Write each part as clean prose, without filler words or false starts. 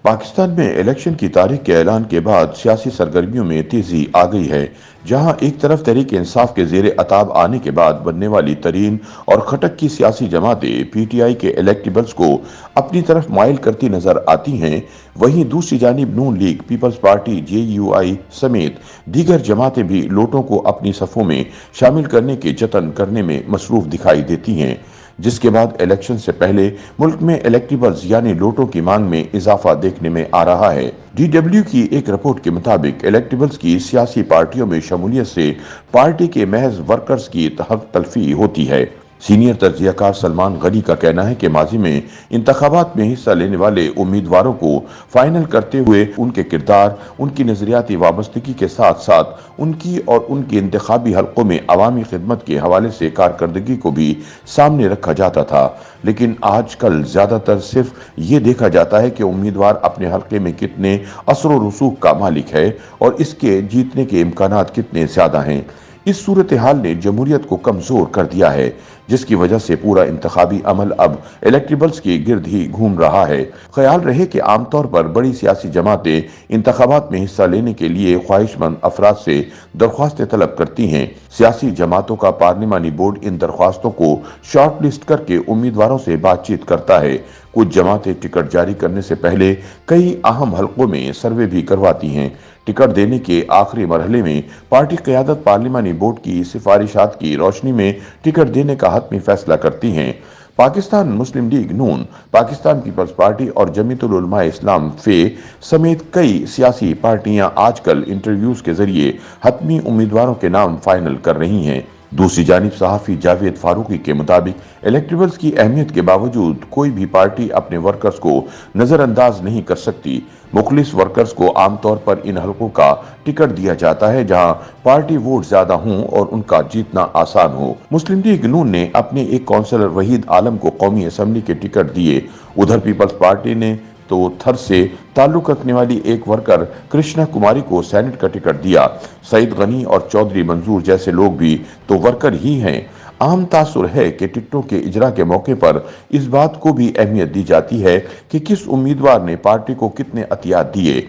پاکستان میں الیکشن کی تاریخ کے اعلان کے بعد سیاسی سرگرمیوں میں تیزی آ گئی ہے، جہاں ایک طرف تحریک انصاف کے زیر عتاب آنے کے بعد بننے والی ترین اور کھٹک کی سیاسی جماعتیں پی ٹی آئی کے الیکٹیبلز کو اپنی طرف مائل کرتی نظر آتی ہیں، وہیں دوسری جانب Noon League, People's Party, J U I سمیت دیگر جماعتیں بھی لوٹوں کو اپنی صفوں میں شامل کرنے کے جتن کرنے میں مصروف دکھائی دیتی ہیں، جس کے بعد الیکشن سے پہلے ملک میں الیکٹیبلز یعنی لوٹوں کی مانگ میں اضافہ دیکھنے میں آ رہا ہے۔ ڈی ڈبلیو کی ایک رپورٹ کے مطابق الیکٹیبلز کی سیاسی پارٹیوں میں شمولیت سے پارٹی کے محض ورکرز کی حق تلفی ہوتی ہے۔ سینئر تجزیہ کار سلمان غنی کا کہنا ہے کہ ماضی میں انتخابات میں حصہ لینے والے امیدواروں کو فائنل کرتے ہوئے ان کے کردار، ان کی نظریاتی وابستگی کے ساتھ ساتھ ان کی اور ان کے انتخابی حلقوں میں عوامی خدمت کے حوالے سے کارکردگی کو بھی سامنے رکھا جاتا تھا، لیکن آج کل زیادہ تر صرف یہ دیکھا جاتا ہے کہ امیدوار اپنے حلقے میں کتنے اثر و رسوخ کا مالک ہے اور اس کے جیتنے کے امکانات کتنے زیادہ ہیں۔ اس صورتحال نے جمہوریت کو کمزور کر دیا ہے، جس کی وجہ سے پورا انتخابی عمل اب الیکٹیبلز کے گرد ہی گھوم رہا ہے۔ خیال رہے کہ عام طور پر بڑی سیاسی جماعتیں انتخابات میں حصہ لینے کے لیے خواہش مند افراد سے درخواستیں طلب کرتی ہیں۔ سیاسی جماعتوں کا پارلیمانی بورڈ ان درخواستوں کو شارٹ لسٹ کر کے امیدواروں سے بات چیت کرتا ہے۔ کچھ جماعتیں ٹکٹ جاری کرنے سے پہلے کئی اہم حلقوں میں سروے بھی کرواتی ہیں۔ ٹکٹ دینے کے آخری مرحلے میں پارٹی قیادت پارلیمانی بورڈ کی سفارشات کی روشنی میں ٹکٹ دینے کا حتمی فیصلہ کرتی ہیں۔ پاکستان مسلم لیگ نون، پاکستان پیپلز پارٹی اور جمعیت العلماء اسلام فے سمیت کئی سیاسی پارٹیاں آج کل انٹرویوز کے ذریعے حتمی امیدواروں کے نام فائنل کر رہی ہیں۔ دوسری جانب صحافی جاوید فاروقی کے مطابق الیکٹیبلز کی اہمیت کے باوجود کوئی بھی پارٹی اپنے ورکرز کو نظر انداز نہیں کر سکتی۔ مخلص ورکرز کو عام طور پر ان حلقوں کا ٹکٹ دیا جاتا ہے جہاں پارٹی ووٹ زیادہ ہوں اور ان کا جیتنا آسان ہو۔ مسلم لیگ نون نے اپنے ایک کونسلر وحید عالم کو قومی اسمبلی کے ٹکٹ دیے، ادھر پیپلز پارٹی نے تو تھر سے تعلق رکھنے والی ایک ورکر کرشنا کماری کو سینٹ کا ٹکٹ دیا۔ سعید غنی اور چودھری منظور جیسے لوگ بھی تو ورکر ہی ہیں۔ عام تاثر ہے کہ ٹکٹوں کے اجرا کے موقع پر اس بات کو بھی اہمیت دی جاتی ہے کہ کس امیدوار نے پارٹی کو کتنے عطیات دیے۔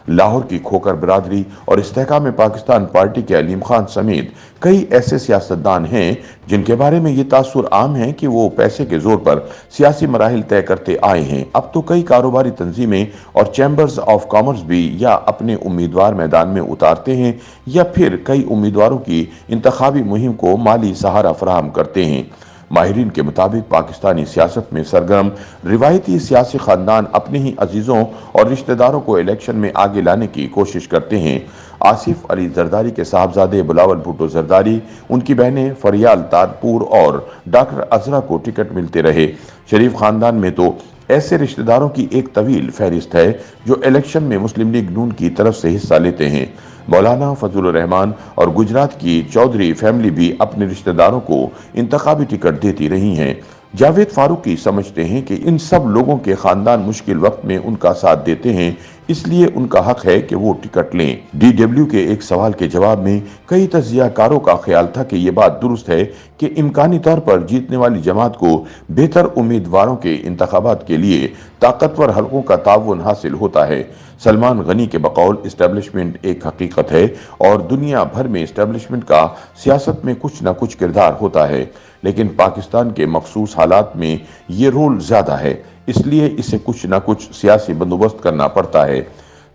لاہور کی کھوکر برادری اور استحکام پاکستان پارٹی کے علیم خان سمیت کئی ایسے سیاستدان ہیں جن کے بارے میں یہ تاثر عام ہے کہ وہ پیسے کے زور پر سیاسی مراحل طے کرتے آئے ہیں۔ اب تو کئی کاروباری تنظیمیں اور چیمبرز آف کامرس بھی یا اپنے امیدوار میدان میں اتارتے ہیں یا پھر کئی امیدواروں کی انتخابی مہم کو مالی سہارا فراہم کرتے ہیں۔ ماہرین کے مطابق پاکستانی سیاست میں سرگرم روایتی سیاسی خاندان اپنے ہی عزیزوں اور رشتہ داروں کو الیکشن میں آگے لانے کی کوشش کرتے ہیں۔ آصف علی زرداری کے صاحبزادے بلاول بھٹو زرداری، ان کی بہنیں فریال تارپور اور ڈاکٹر عذرا کو ٹکٹ ملتے رہے۔ شریف خاندان میں تو ایسے رشتہ داروں کی ایک طویل فہرست ہے جو الیکشن میں مسلم لیگ نون کی طرف سے حصہ لیتے ہیں۔ مولانا فضل الرحمان اور گجرات کی چودھری فیملی بھی اپنے رشتہ داروں کو انتخابی ٹکٹ دیتی رہی ہیں۔ جاوید فاروقی سمجھتے ہیں کہ ان سب لوگوں کے خاندان مشکل وقت میں ان کا ساتھ دیتے ہیں، اس لیے ان کا حق ہے کہ وہ ٹکٹ لیں۔ ڈی ڈبلیو کے ایک سوال کے جواب میں کئی تجزیہ کاروں کا خیال تھا کہ یہ بات درست ہے کہ امکانی طور پر جیتنے والی جماعت کو بہتر امیدواروں کے انتخابات کے لیے طاقتور حلقوں کا تعاون حاصل ہوتا ہے۔ سلمان غنی کے بقول اسٹیبلشمنٹ ایک حقیقت ہے اور دنیا بھر میں اسٹیبلشمنٹ کا سیاست میں کچھ نہ کچھ کردار ہوتا ہے، لیکن پاکستان کے مخصوص حالات میں یہ رول زیادہ ہے، اس لیے اسے کچھ نہ کچھ سیاسی بندوبست کرنا پڑتا ہے۔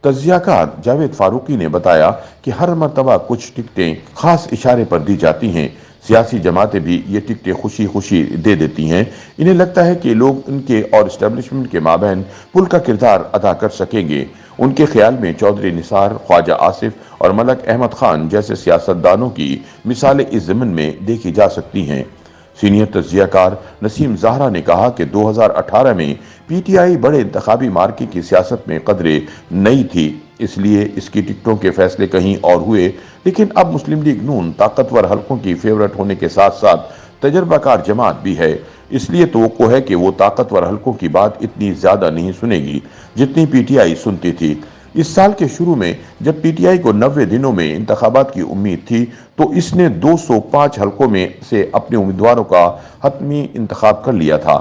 تجزیہ کار جاوید فاروقی نے بتایا کہ ہر مرتبہ کچھ ٹکٹیں خاص اشارے پر دی جاتی ہیں۔ سیاسی جماعتیں بھی یہ ٹکٹیں خوشی خوشی دے دیتی ہیں۔ انہیں لگتا ہے کہ لوگ ان کے اور اسٹیبلشمنٹ کے مابین پل کا کردار ادا کر سکیں گے۔ ان کے خیال میں چودھری نثار، خواجہ آصف اور ملک احمد خان جیسے سیاستدانوں کی مثالیں اس ضمن میں دیکھی جا سکتی ہیں۔ سینئر تجزیہ کار نسیم زہرا نے کہا کہ 2018 میں پی ٹی آئی بڑے انتخابی مارکے کی سیاست میں قدرے نئی تھی، اس لیے اس کی ٹکٹوں کے فیصلے کہیں اور ہوئے، لیکن اب مسلم لیگ نون طاقتور حلقوں کی فیورٹ ہونے کے ساتھ ساتھ تجربہ کار جماعت بھی ہے، اس لیے توقع ہے کہ وہ طاقتور حلقوں کی بات اتنی زیادہ نہیں سنے گی جتنی پی ٹی آئی سنتی تھی۔ اس سال کے شروع میں جب پی ٹی آئی کو 90 دنوں میں انتخابات کی امید تھی تو اس نے 205 حلقوں میں سے اپنے امیدواروں کا حتمی انتخاب کر لیا تھا۔